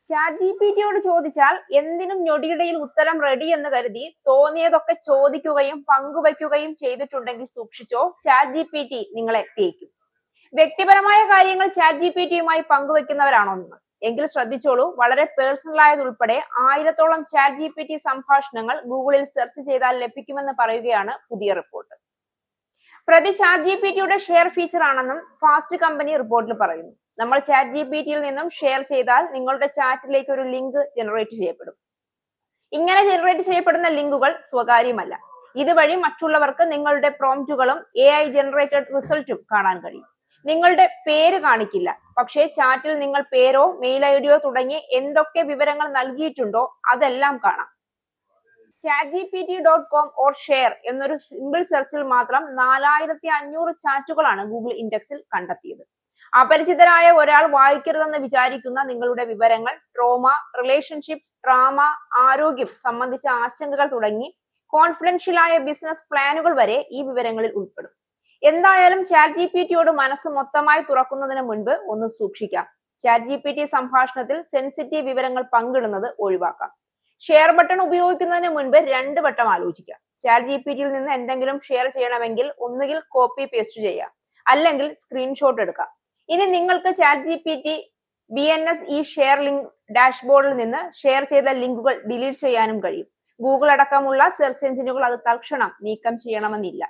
Chat G P ടിയോട് ചോദിച്ചാൽ എന്തിനും ഞൊടിയിടയിൽ ഉത്തരം റെഡി എന്ന് കരുതി തോന്നിയതൊക്കെ ചോദിക്കുകയും പങ്കുവയ്ക്കുകയും ചെയ്തിട്ടുണ്ടെങ്കിൽ സൂക്ഷിച്ചോ, ചാറ്റ് ജി പി ടി നിങ്ങളെ തേക്കും. വ്യക്തിപരമായ കാര്യങ്ങൾ ചാറ്റ് ജി പി ടിയുമായി പങ്കുവെക്കുന്നവരാണോ നിങ്ങൾ? എങ്കിൽ ശ്രദ്ധിച്ചോളൂ, വളരെ പേഴ്സണൽ ആയതുൾപ്പെടെ 1000-ഓളം ചാറ്റ് ജി പി ടി സംഭാഷണങ്ങൾ ഗൂഗിളിൽ സെർച്ച് ചെയ്താൽ ലഭിക്കുമെന്ന് പറയുകയാണ് പുതിയ റിപ്പോർട്ട്. പ്രതി ചാറ്റ് ജി പി ടിയുടെ ഷെയർ ഫീച്ചർ ആണെന്നും ഫാസ്റ്റ് കമ്പനി റിപ്പോർട്ടിൽ പറയുന്നു. നമ്മൾ ചാറ്റ് ജി പി ടിയിൽ നിന്നും ഷെയർ ചെയ്താൽ നിങ്ങളുടെ ചാറ്റിലേക്ക് ഒരു ലിങ്ക് ജനറേറ്റ് ചെയ്യപ്പെടും. ഇങ്ങനെ ജനറേറ്റ് ചെയ്യപ്പെടുന്ന ലിങ്കുകൾ സ്വകാര്യമല്ല. ഇതുവഴി മറ്റുള്ളവർക്ക് നിങ്ങളുടെ പ്രോംപ്റ്റുകളും AI ജനറേറ്റഡ് റിസൾട്ടും കാണാൻ കഴിയും. നിങ്ങളുടെ പേര് കാണിക്കില്ല, പക്ഷേ ചാറ്റിൽ നിങ്ങൾ പേരോ മെയിൽ ഐഡിയോ തുടങ്ങി എന്തൊക്കെ വിവരങ്ങൾ നൽകിയിട്ടുണ്ടോ അതെല്ലാം കാണാം. chatgpt.com ഓർ ഷെയർ എന്നൊരു സിമ്പിൾ സെർച്ചിൽ മാത്രം 4500 ചാറ്റുകളാണ് ഗൂഗിൾ ഇൻഡെക്സിൽ കണ്ടെത്തിയത്. അപരിചിതരായ ഒരാൾ വായിക്കരുതെന്ന് വിചാരിക്കുന്ന നിങ്ങളുടെ വിവരങ്ങൾ, ട്രോമ, റിലേഷൻഷിപ്പ്, ഡ്രാമ, ആരോഗ്യം സംബന്ധിച്ച ആശങ്കകൾ തുടങ്ങി കോൺഫിഡൻഷ്യലായ ബിസിനസ് പ്ലാനുകൾ വരെ ഈ വിവരങ്ങളിൽ ഉൾപ്പെടും. എന്തായാലും ചാറ്റ് ജി പി ടിയോട് മനസ്സ് മൊത്തമായി തുറക്കുന്നതിന് മുൻപ് ഒന്ന് സൂക്ഷിക്കാം. ചാറ്റ് ജി പി ടി സംഭാഷണത്തിൽ സെൻസിറ്റീവ് വിവരങ്ങൾ പങ്കിടുന്നത് ഒഴിവാക്കാം. ഷെയർ ബട്ടൺ ഉപയോഗിക്കുന്നതിന് മുൻപ് 2 വട്ടം ആലോചിക്കാം. ചാറ്റ് ജി പി ടിയിൽ നിന്ന് എന്തെങ്കിലും ഷെയർ ചെയ്യണമെങ്കിൽ ഒന്നുകിൽ കോപ്പി പേസ്റ്റ് ചെയ്യാം, അല്ലെങ്കിൽ സ്ക്രീൻഷോട്ട് എടുക്കാം. ഇനി നിങ്ങൾക്ക് chat G P T BNS ഈ ഷെയർ ലിങ്ക് ഡാഷ്ബോർഡിൽ നിന്ന് ഷെയർ ചെയ്ത ലിങ്കുകൾ ഡിലീറ്റ് ചെയ്യാനും കഴിയും. ഗൂഗിൾ അടക്കമുള്ള സെർച്ച് എഞ്ചിനുകൾ അത് തൽക്ഷണം നീക്കം ചെയ്യണമെന്നില്ല.